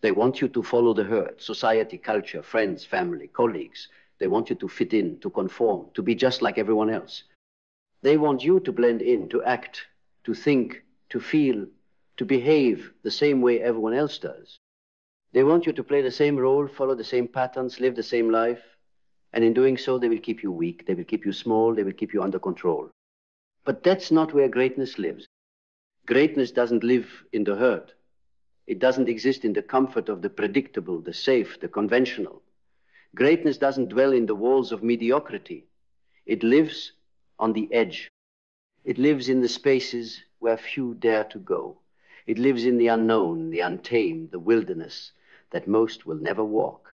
They want you to follow the herd, society, culture, friends, family, colleagues. They want you to fit in, to conform, to be just like everyone else. They want you to blend in, to act, to think, to feel, to behave the same way everyone else does. They want you to play the same role, follow the same patterns, live the same life. And in doing so, they will keep you weak, they will keep you small, they will keep you under control. But that's not where greatness lives. Greatness doesn't live in the herd. It doesn't exist in the comfort of the predictable, the safe, the conventional. Greatness doesn't dwell in the walls of mediocrity. It lives on the edge. It lives in the spaces where few dare to go. It lives in the unknown, the untamed, the wilderness that most will never walk.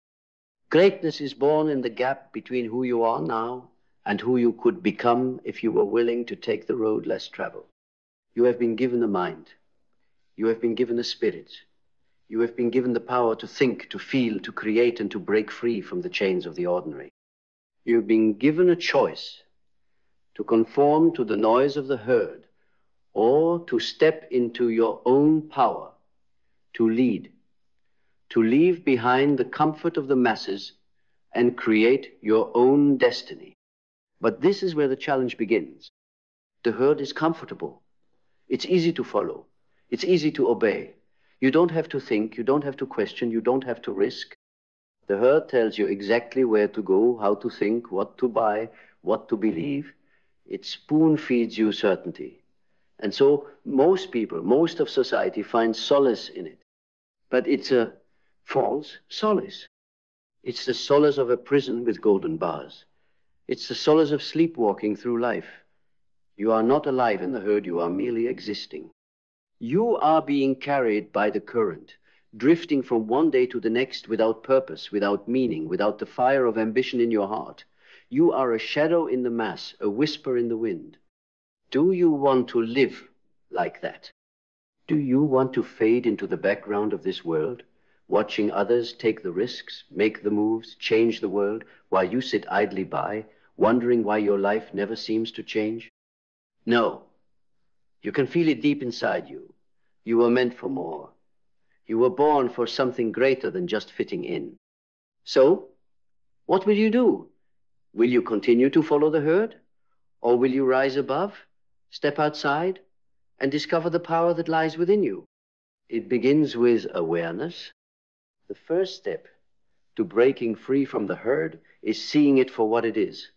Greatness is born in the gap between who you are now and who you could become if you were willing to take the road less traveled. You have been given a mind. You have been given a spirit. You have been given the power to think, to feel, to create, and to break free from the chains of the ordinary. You've been given a choice to conform to the noise of the herd or to step into your own power, to lead, to leave behind the comfort of the masses and create your own destiny. But this is where the challenge begins. The herd is comfortable. It's easy to follow. It's easy to obey. You don't have to think, you don't have to question, you don't have to risk. The herd tells you exactly where to go, how to think, what to buy, what to believe. It spoon feeds you certainty. And so most people, most of society finds solace in it. But it's a false solace. It's the solace of a prison with golden bars. It's the solace of sleepwalking through life. You are not alive in the herd, you are merely existing. You are being carried by the current, drifting from one day to the next without purpose, without meaning, without the fire of ambition in your heart. You are a shadow in the mass, a whisper in the wind. Do you want to live like that? Do you want to fade into the background of this world, watching others take the risks, make the moves, change the world, while you sit idly by, wondering why your life never seems to change? No. You can feel it deep inside you. You were meant for more. You were born for something greater than just fitting in. So, what will you do? Will you continue to follow the herd? Or will you rise above, step outside, and discover the power that lies within you? It begins with awareness. The first step to breaking free from the herd is seeing it for what it is.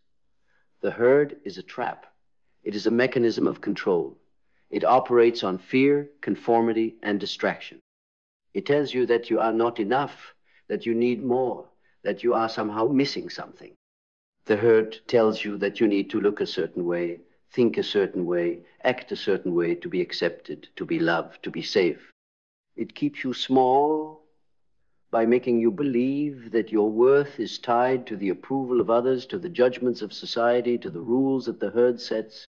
The herd is a trap. It is a mechanism of control. It operates on fear, conformity, and distraction. It tells you that you are not enough, that you need more, that you are somehow missing something. The herd tells you that you need to look a certain way, think a certain way, act a certain way to be accepted, to be loved, to be safe. It keeps you small by making you believe that your worth is tied to the approval of others, to the judgments of society, to the rules that the herd sets.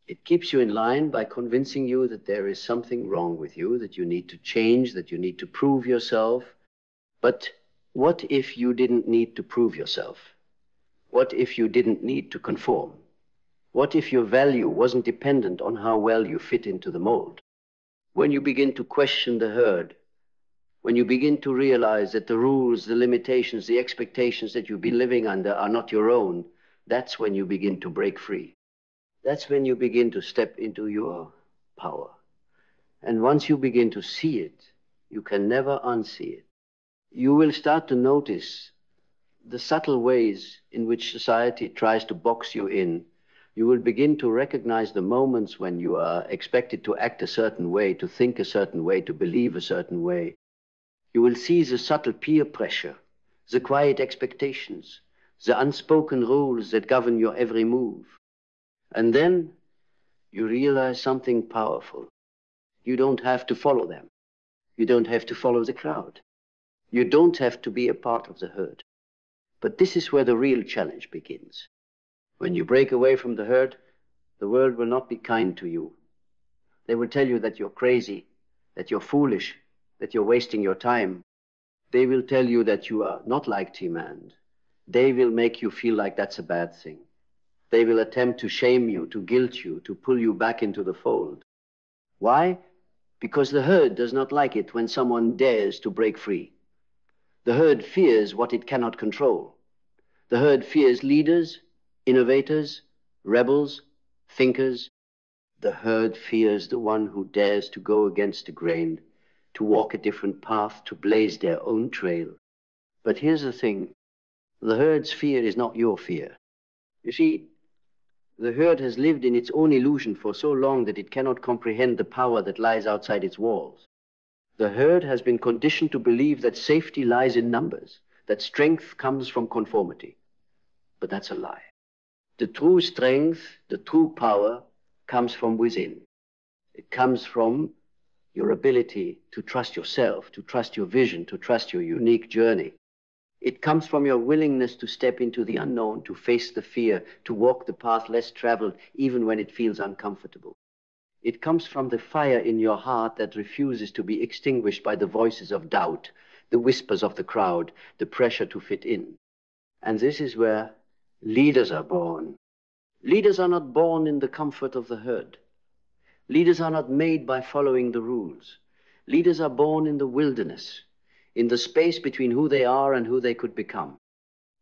It keeps you in line by convincing you that there is something wrong with you, that you need to change, that you need to prove yourself. But what if you didn't need to prove yourself? What if you didn't need to conform? What if your value wasn't dependent on how well you fit into the mold? When you begin to question the herd, when you begin to realize that the rules, the limitations, the expectations that you've been living under are not your own, that's when you begin to break free. That's when you begin to step into your power. And once you begin to see it, you can never unsee it. You will start to notice the subtle ways in which society tries to box you in. You will begin to recognize the moments when you are expected to act a certain way, to think a certain way, to believe a certain way. You will see the subtle peer pressure, the quiet expectations, the unspoken rules that govern your every move. And then you realize something powerful. You don't have to follow them. You don't have to follow the crowd. You don't have to be a part of the herd. But this is where the real challenge begins. When you break away from the herd, the world will not be kind to you. They will tell you that you're crazy, that you're foolish, that you're wasting your time. They will tell you that you are not like T-Man. They will make you feel like that's a bad thing. They will attempt to shame you, to guilt you, to pull you back into the fold. Why? because the herd does not like it when someone dares to break free. The herd fears what it cannot control. The herd fears leaders, innovators, rebels, thinkers. The herd fears the one who dares to go against the grain, to walk a different path, to blaze their own trail. But here's the thing. The herd's fear is not your fear. You see, the herd has lived in its own illusion for so long that it cannot comprehend the power that lies outside its walls. The herd has been conditioned to believe that safety lies in numbers, that strength comes from conformity. But that's a lie. The true strength, the true power comes from within. It comes from your ability to trust yourself, to trust your vision, to trust your unique journey. It comes from your willingness to step into the unknown, to face the fear, to walk the path less traveled, even when it feels uncomfortable. It comes from the fire in your heart that refuses to be extinguished by the voices of doubt, the whispers of the crowd, the pressure to fit in. And this is where leaders are born. Leaders are not born in the comfort of the herd. Leaders are not made by following the rules. Leaders are born in the wilderness, in the space between who they are and who they could become.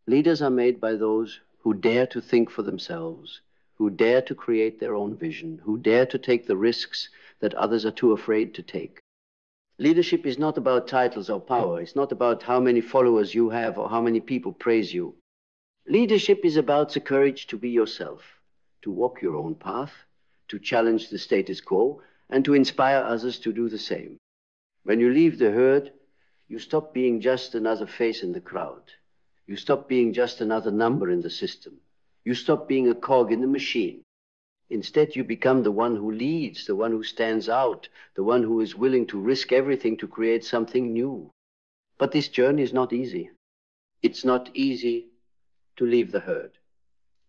Leaders are made by those who dare to think for themselves, who dare to create their own vision, who dare to take the risks that others are too afraid to take. Leadership is not about titles or power. It's not about how many followers you have or how many people praise you. Leadership is about the courage to be yourself, to walk your own path, to challenge the status quo, and to inspire others to do the same. When you leave the herd, you stop being just another face in the crowd. You stop being just another number in the system. You stop being a cog in the machine. Instead, you become the one who leads, the one who stands out, the one who is willing to risk everything to create something new. But this journey is not easy. It's not easy to leave the herd.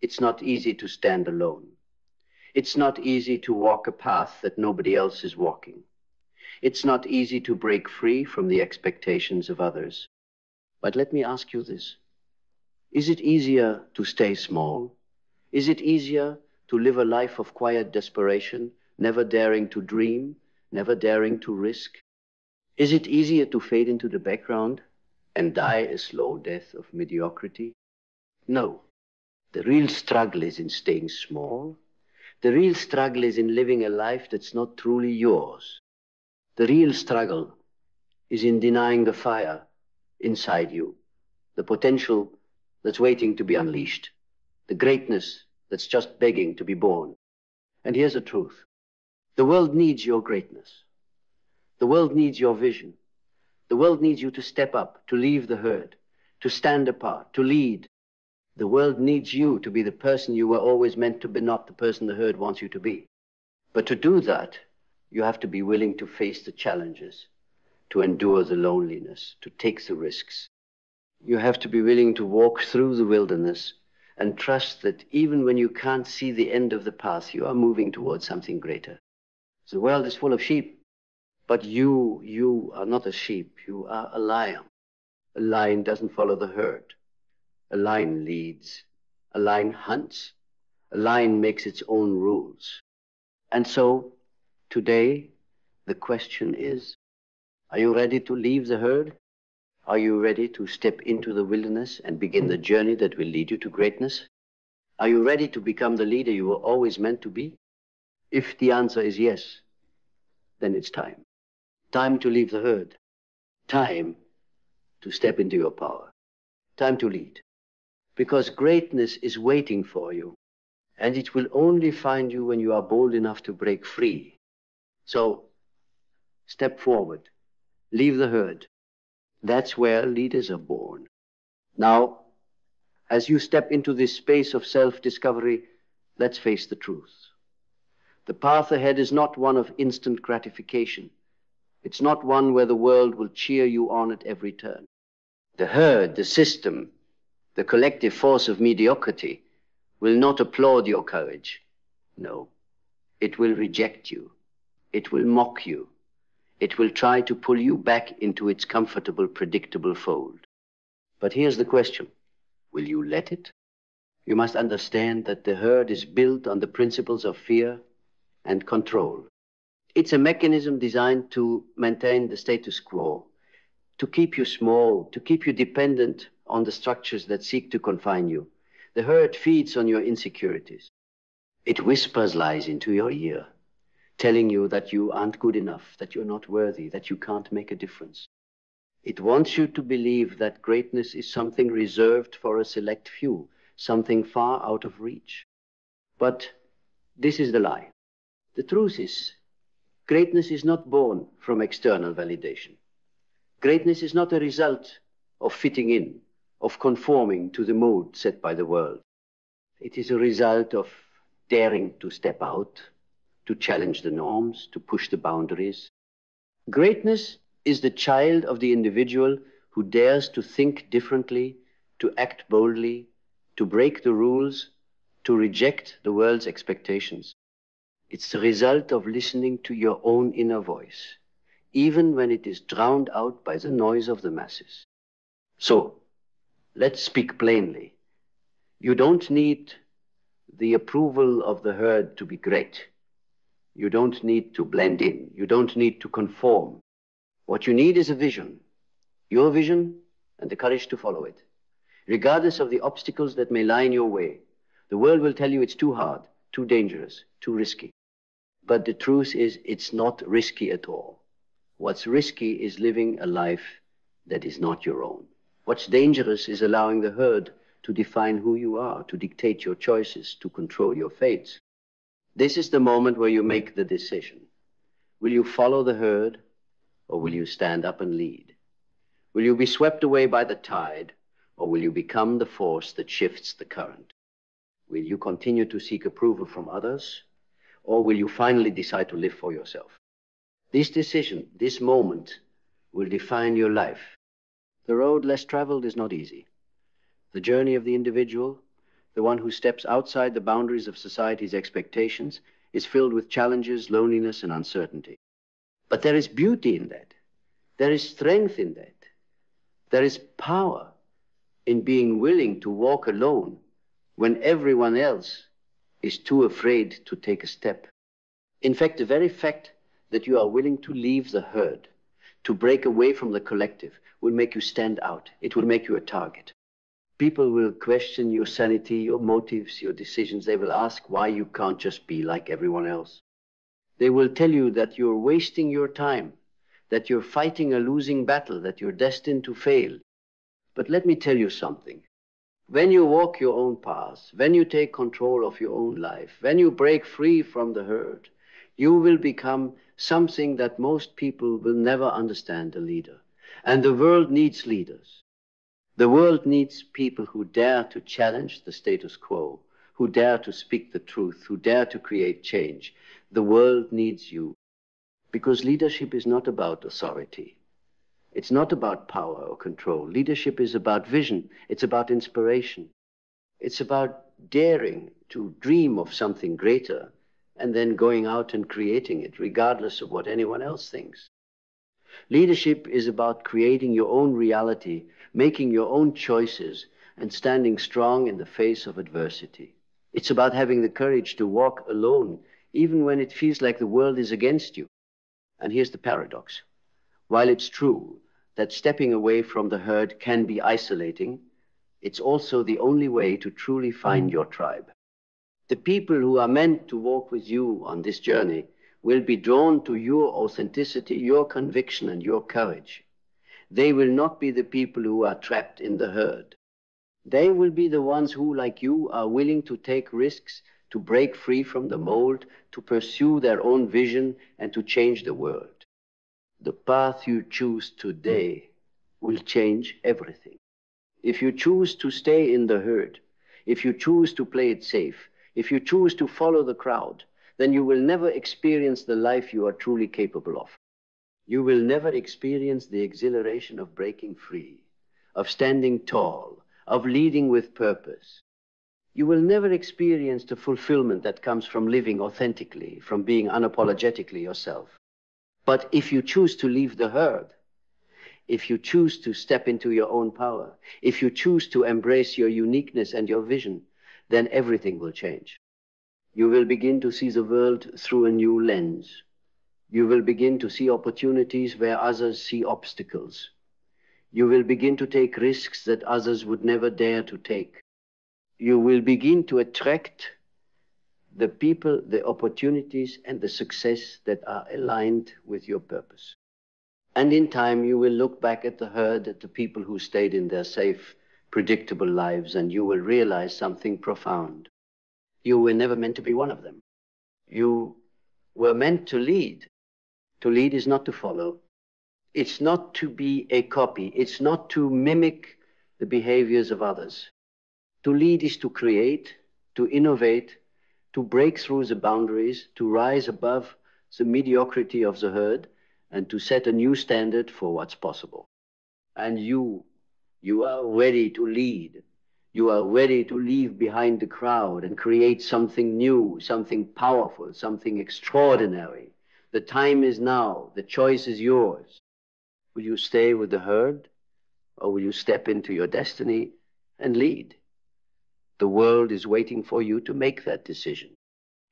It's not easy to stand alone. It's not easy to walk a path that nobody else is walking. It's not easy to break free from the expectations of others. But let me ask you this. Is it easier to stay small? Is it easier to live a life of quiet desperation, never daring to dream, never daring to risk? Is it easier to fade into the background and die a slow death of mediocrity? No. The real struggle is in staying small. The real struggle is in living a life that's not truly yours. The real struggle is in denying the fire inside you, the potential that's waiting to be unleashed, the greatness that's just begging to be born. And here's the truth. The world needs your greatness. The world needs your vision. The world needs you to step up, to leave the herd, to stand apart, to lead. The world needs you to be the person you were always meant to be, not the person the herd wants you to be. But to do that, you have to be willing to face the challenges, to endure the loneliness, to take the risks. You have to be willing to walk through the wilderness and trust that even when you can't see the end of the path, you are moving towards something greater. The world is full of sheep, but you are not a sheep. You are a lion. A lion doesn't follow the herd. A lion leads. A lion hunts. A lion makes its own rules. And so, today, the question is, are you ready to leave the herd? Are you ready to step into the wilderness and begin the journey that will lead you to greatness? Are you ready to become the leader you were always meant to be? If the answer is yes, then it's time. Time to leave the herd. Time to step into your power. Time to lead. Because greatness is waiting for you, and it will only find you when you are bold enough to break free. So, step forward. Leave the herd. That's where leaders are born. Now, as you step into this space of self-discovery, let's face the truth. The path ahead is not one of instant gratification. It's not one where the world will cheer you on at every turn. The herd, the system, the collective force of mediocrity will not applaud your courage. No, it will reject you. It will mock you. It will try to pull you back into its comfortable, predictable fold. But here's the question. Will you let it? You must understand that the herd is built on the principles of fear and control. It's a mechanism designed to maintain the status quo, to keep you small, to keep you dependent on the structures that seek to confine you. The herd feeds on your insecurities. It whispers lies into your ear, telling you that you aren't good enough, that you're not worthy, that you can't make a difference. It wants you to believe that greatness is something reserved for a select few, something far out of reach. But this is the lie. The truth is, greatness is not born from external validation. Greatness is not a result of fitting in, of conforming to the mold set by the world. It is a result of daring to step out, to challenge the norms, to push the boundaries. Greatness is the child of the individual who dares to think differently, to act boldly, to break the rules, to reject the world's expectations. It's the result of listening to your own inner voice, even when it is drowned out by the noise of the masses. So, let's speak plainly. You don't need the approval of the herd to be great. You don't need to blend in. You don't need to conform. What you need is a vision, your vision, and the courage to follow it. Regardless of the obstacles that may lie in your way, the world will tell you it's too hard, too dangerous, too risky. But the truth is, it's not risky at all. What's risky is living a life that is not your own. What's dangerous is allowing the herd to define who you are, to dictate your choices, to control your fates. This is the moment where you make the decision. Will you follow the herd, or will you stand up and lead? Will you be swept away by the tide, or will you become the force that shifts the current? Will you continue to seek approval from others, or will you finally decide to live for yourself? This decision, this moment, will define your life. The road less traveled is not easy. The journey of the individual, the one who steps outside the boundaries of society's expectations, is filled with challenges, loneliness, and uncertainty. But there is beauty in that. There is strength in that. There is power in being willing to walk alone when everyone else is too afraid to take a step. In fact, the very fact that you are willing to leave the herd, to break away from the collective, will make you stand out. It will make you a target. People will question your sanity, your motives, your decisions. They will ask why you can't just be like everyone else. They will tell you that you're wasting your time, that you're fighting a losing battle, that you're destined to fail. But let me tell you something. When you walk your own path, when you take control of your own life, when you break free from the herd, you will become something that most people will never understand, a leader. And the world needs leaders. The world needs people who dare to challenge the status quo, who dare to speak the truth, who dare to create change. The world needs you. Because leadership is not about authority. It's not about power or control. Leadership is about vision. It's about inspiration. It's about daring to dream of something greater and then going out and creating it, regardless of what anyone else thinks. Leadership is about creating your own reality, making your own choices, and standing strong in the face of adversity. It's about having the courage to walk alone, even when it feels like the world is against you. And here's the paradox. While it's true that stepping away from the herd can be isolating, it's also the only way to truly find your tribe. The people who are meant to walk with you on this journey will be drawn to your authenticity, your conviction, and your courage. They will not be the people who are trapped in the herd. They will be the ones who, like you, are willing to take risks, to break free from the mold, to pursue their own vision, and to change the world. The path you choose today will change everything. If you choose to stay in the herd, if you choose to play it safe, if you choose to follow the crowd, then you will never experience the life you are truly capable of. You will never experience the exhilaration of breaking free, of standing tall, of leading with purpose. You will never experience the fulfillment that comes from living authentically, from being unapologetically yourself. But if you choose to leave the herd, if you choose to step into your own power, if you choose to embrace your uniqueness and your vision, then everything will change. You will begin to see the world through a new lens, You will begin to see opportunities where others see obstacles. You will begin to take risks that others would never dare to take. You will begin to attract the people, the opportunities, and the success that are aligned with your purpose. And in time, you will look back at the herd, at the people who stayed in their safe, predictable lives, and you will realize something profound. You were never meant to be one of them. You were meant to lead. To lead is not to follow. It's not to be a copy. It's not to mimic the behaviors of others. To lead is to create, to innovate, to break through the boundaries, to rise above the mediocrity of the herd, and to set a new standard for what's possible. And you are ready to lead. You are ready to leave behind the crowd and create something new, something powerful, something extraordinary. The time is now. The choice is yours. Will you stay with the herd, or will you step into your destiny and lead? The world is waiting for you to make that decision.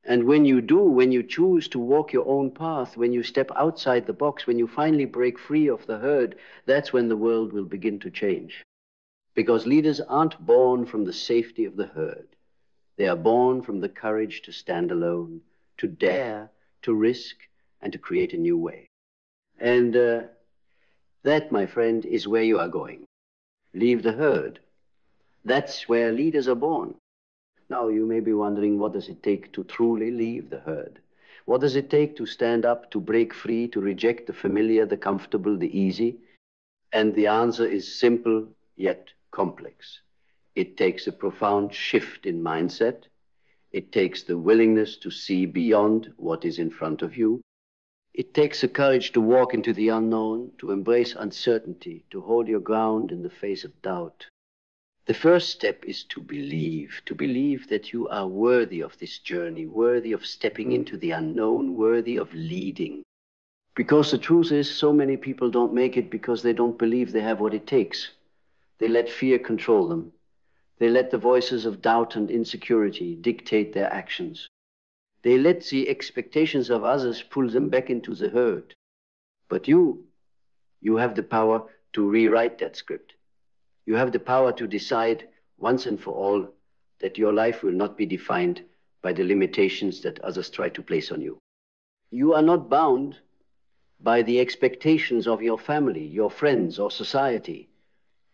And when you do, when you choose to walk your own path, when you step outside the box, when you finally break free of the herd, that's when the world will begin to change. Because leaders aren't born from the safety of the herd. They are born from the courage to stand alone, to dare, to risk, and to create a new way. And that, my friend, is where you are going. Leave the herd. That's where leaders are born. Now, you may be wondering, what does it take to truly leave the herd? What does it take to stand up, to break free, to reject the familiar, the comfortable, the easy? And the answer is simple yet complex. It takes a profound shift in mindset. It takes the willingness to see beyond what is in front of you. It takes the courage to walk into the unknown, to embrace uncertainty, to hold your ground in the face of doubt. The first step is to believe that you are worthy of this journey, worthy of stepping into the unknown, worthy of leading. Because the truth is, so many people don't make it because they don't believe they have what it takes. They let fear control them. They let the voices of doubt and insecurity dictate their actions. They let the expectations of others pull them back into the herd. But you have the power to rewrite that script. You have the power to decide once and for all that your life will not be defined by the limitations that others try to place on you. You are not bound by the expectations of your family, your friends, or society.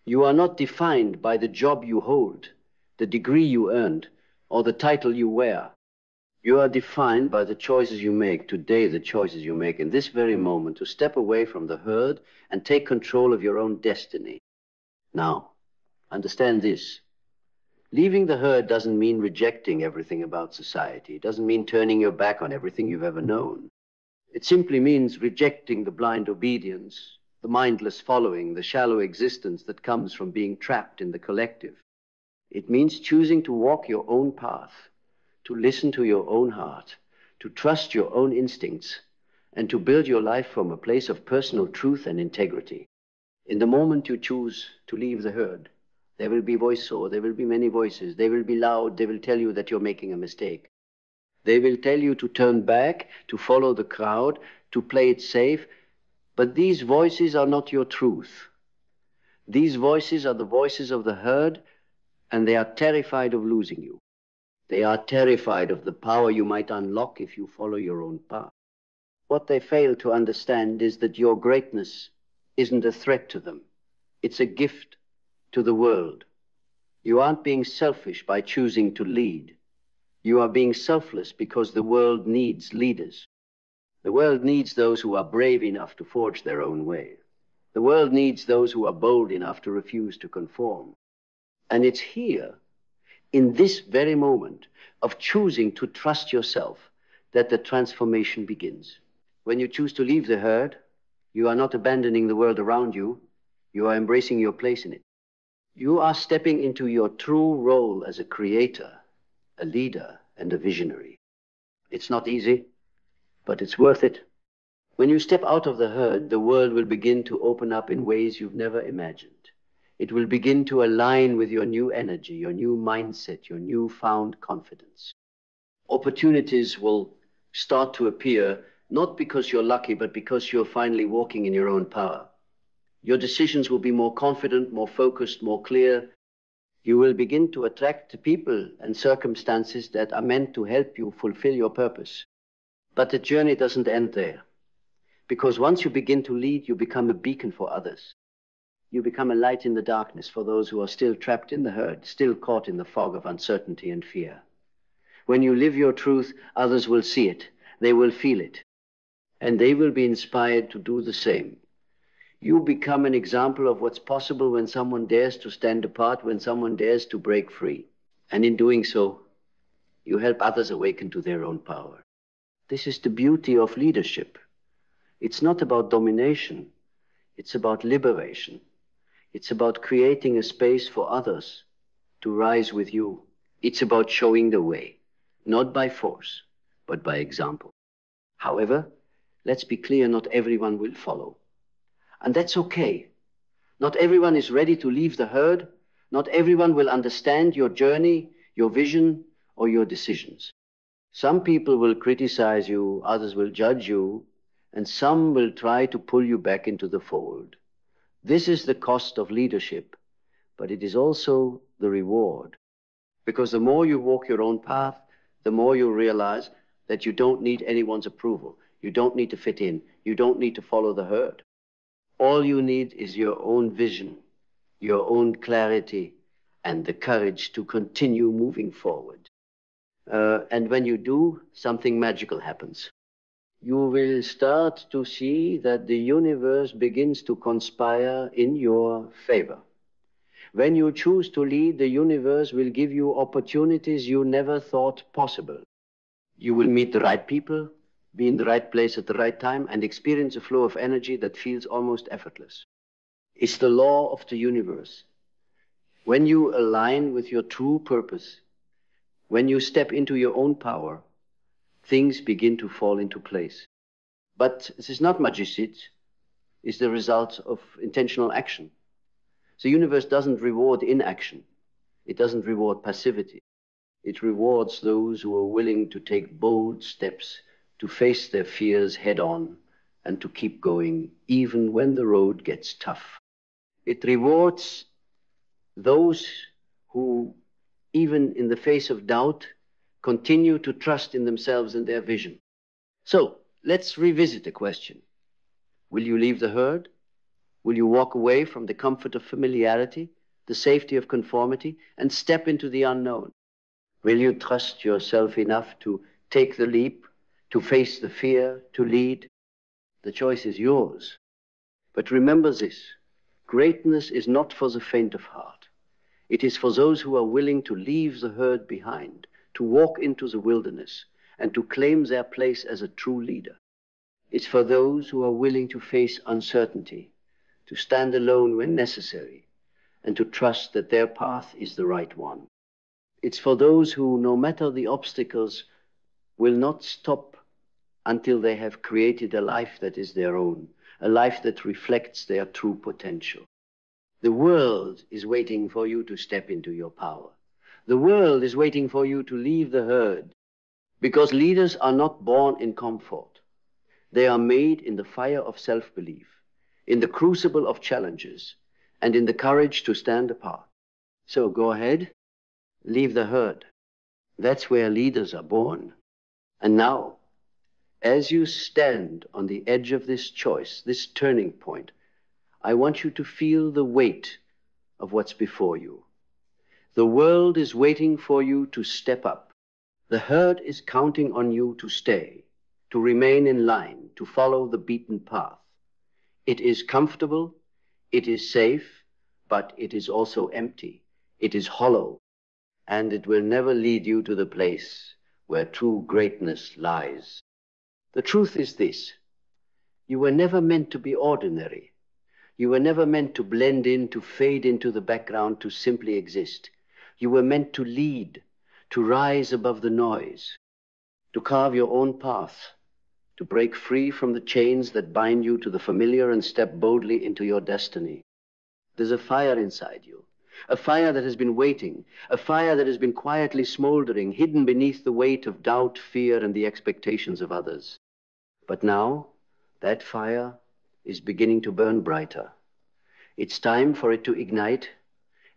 You are not defined by the job you hold, the degree you earned, or the title you wear. You are defined by the choices you make today, the choices you make in this very moment to step away from the herd and take control of your own destiny. Now, understand this. Leaving the herd doesn't mean rejecting everything about society. It doesn't mean turning your back on everything you've ever known. It simply means rejecting the blind obedience, the mindless following, the shallow existence that comes from being trapped in the collective. It means choosing to walk your own path, to listen to your own heart, to trust your own instincts, and to build your life from a place of personal truth and integrity. In the moment you choose to leave the herd, there will be there will be many voices. They will be loud. They will tell you that you're making a mistake. They will tell you to turn back, to follow the crowd, to play it safe. But these voices are not your truth. These voices are the voices of the herd, and they are terrified of losing you. They are terrified of the power you might unlock if you follow your own path. What they fail to understand is that your greatness isn't a threat to them. It's a gift to the world. You aren't being selfish by choosing to lead. You are being selfless because the world needs leaders. The world needs those who are brave enough to forge their own way. The world needs those who are bold enough to refuse to conform. And it's here, in this very moment of choosing to trust yourself, that the transformation begins. When you choose to leave the herd, you are not abandoning the world around you. You are embracing your place in it. You are stepping into your true role as a creator, a leader, and a visionary. It's not easy, but it's worth it. When you step out of the herd, the world will begin to open up in ways you've never imagined. It will begin to align with your new energy, your new mindset, your newfound confidence. Opportunities will start to appear not because you're lucky, but because you're finally walking in your own power. Your decisions will be more confident, more focused, more clear. You will begin to attract people and circumstances that are meant to help you fulfill your purpose. But the journey doesn't end there. Because once you begin to lead, you become a beacon for others. You become a light in the darkness for those who are still trapped in the herd, still caught in the fog of uncertainty and fear. When you live your truth, others will see it. They will feel it. And they will be inspired to do the same. You become an example of what's possible when someone dares to stand apart, when someone dares to break free. And in doing so, you help others awaken to their own power. This is the beauty of leadership. It's not about domination. It's about liberation. It's about creating a space for others to rise with you. It's about showing the way, not by force, but by example. However, let's be clear, not everyone will follow. And that's okay. Not everyone is ready to leave the herd. Not everyone will understand your journey, your vision, or your decisions. Some people will criticize you, others will judge you, and some will try to pull you back into the fold. This is the cost of leadership, but it is also the reward. Because the more you walk your own path, the more you realize that you don't need anyone's approval. You don't need to fit in. You don't need to follow the herd. All you need is your own vision, your own clarity, and the courage to continue moving forward. And when you do, something magical happens. You will start to see that the universe begins to conspire in your favor. When you choose to lead, the universe will give you opportunities you never thought possible. You will meet the right people, be in the right place at the right time, and experience a flow of energy that feels almost effortless. It's the law of the universe. When you align with your true purpose, when you step into your own power, things begin to fall into place. But this is not magicit, it's the result of intentional action. The universe doesn't reward inaction. It doesn't reward passivity. It rewards those who are willing to take bold steps, to face their fears head on, and to keep going even when the road gets tough. It rewards those who, even in the face of doubt, continue to trust in themselves and their vision. So, let's revisit the question. Will you leave the herd? Will you walk away from the comfort of familiarity, the safety of conformity, and step into the unknown? Will you trust yourself enough to take the leap, to face the fear, to lead? The choice is yours. But remember this, greatness is not for the faint of heart. It is for those who are willing to leave the herd behind, to walk into the wilderness, and to claim their place as a true leader. It's for those who are willing to face uncertainty, to stand alone when necessary, and to trust that their path is the right one. It's for those who, no matter the obstacles, will not stop until they have created a life that is their own, a life that reflects their true potential. The world is waiting for you to step into your power. The world is waiting for you to leave the herd, because leaders are not born in comfort. They are made in the fire of self-belief, in the crucible of challenges, and in the courage to stand apart. So go ahead, leave the herd. That's where leaders are born. And now, as you stand on the edge of this choice, this turning point, I want you to feel the weight of what's before you. The world is waiting for you to step up. The herd is counting on you to stay, to remain in line, to follow the beaten path. It is comfortable, it is safe, but it is also empty. It is hollow, and it will never lead you to the place where true greatness lies. The truth is this: you were never meant to be ordinary. You were never meant to blend in, to fade into the background, to simply exist. You were meant to lead, to rise above the noise, to carve your own path, to break free from the chains that bind you to the familiar and step boldly into your destiny. There's a fire inside you, a fire that has been waiting, a fire that has been quietly smoldering, hidden beneath the weight of doubt, fear, and the expectations of others. But now, that fire is beginning to burn brighter. It's time for it to ignite.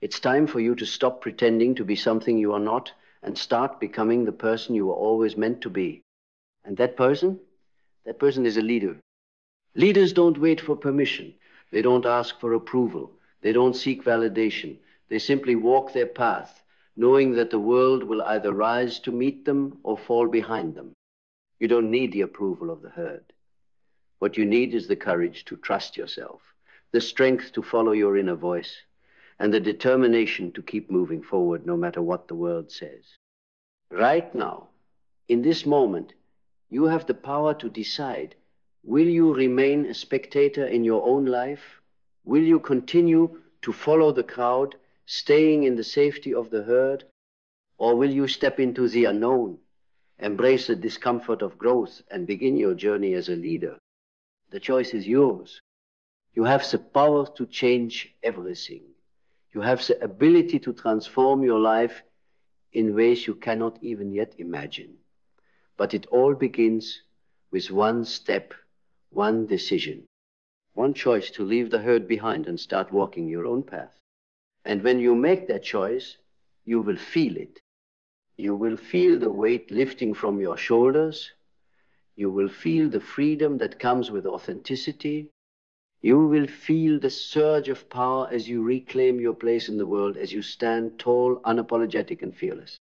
It's time for you to stop pretending to be something you are not and start becoming the person you were always meant to be. And that person is a leader. Leaders don't wait for permission. They don't ask for approval. They don't seek validation. They simply walk their path, knowing that the world will either rise to meet them or fall behind them. You don't need the approval of the herd. What you need is the courage to trust yourself, the strength to follow your inner voice, and the determination to keep moving forward no matter what the world says. Right now, in this moment, you have the power to decide, will you remain a spectator in your own life? Will you continue to follow the crowd, staying in the safety of the herd? Or will you step into the unknown, embrace the discomfort of growth, and begin your journey as a leader? The choice is yours. You have the power to change everything. You have the ability to transform your life in ways you cannot even yet imagine. But it all begins with one step, one decision, one choice to leave the herd behind and start walking your own path. And when you make that choice, you will feel it. You will feel the weight lifting from your shoulders. You will feel the freedom that comes with authenticity. You will feel the surge of power as you reclaim your place in the world, as you stand tall, unapologetic, and fearless.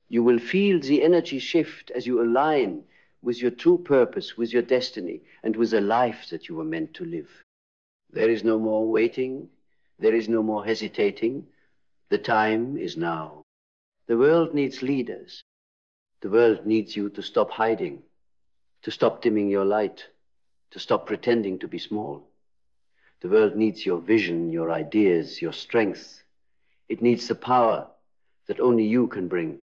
You will feel the energy shift as you align with your true purpose, with your destiny, and with the life that you were meant to live. There is no more waiting. There is no more hesitating. The time is now. The world needs leaders. The world needs you to stop hiding, to stop dimming your light, to stop pretending to be small. The world needs your vision, your ideas, your strength. It needs the power that only you can bring.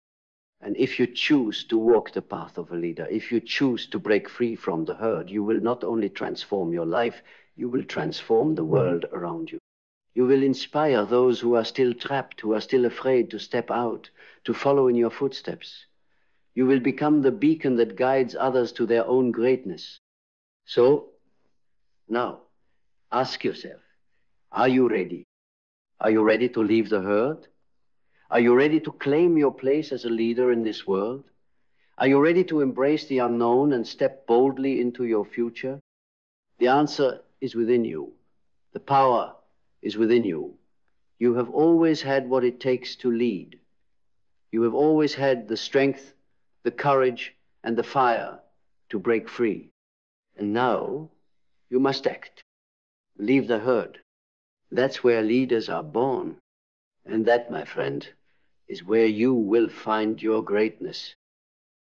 And if you choose to walk the path of a leader, if you choose to break free from the herd, you will not only transform your life, you will transform the world around you. You will inspire those who are still trapped, who are still afraid to step out, to follow in your footsteps. You will become the beacon that guides others to their own greatness. So, now, ask yourself, are you ready? Are you ready to leave the herd? Are you ready to claim your place as a leader in this world? Are you ready to embrace the unknown and step boldly into your future? The answer is within you. The power is within you. You have always had what it takes to lead. You have always had the strength, the courage, and the fire to break free. And now you must act. Leave the herd. That's where leaders are born. And that, my friend, is where you will find your greatness.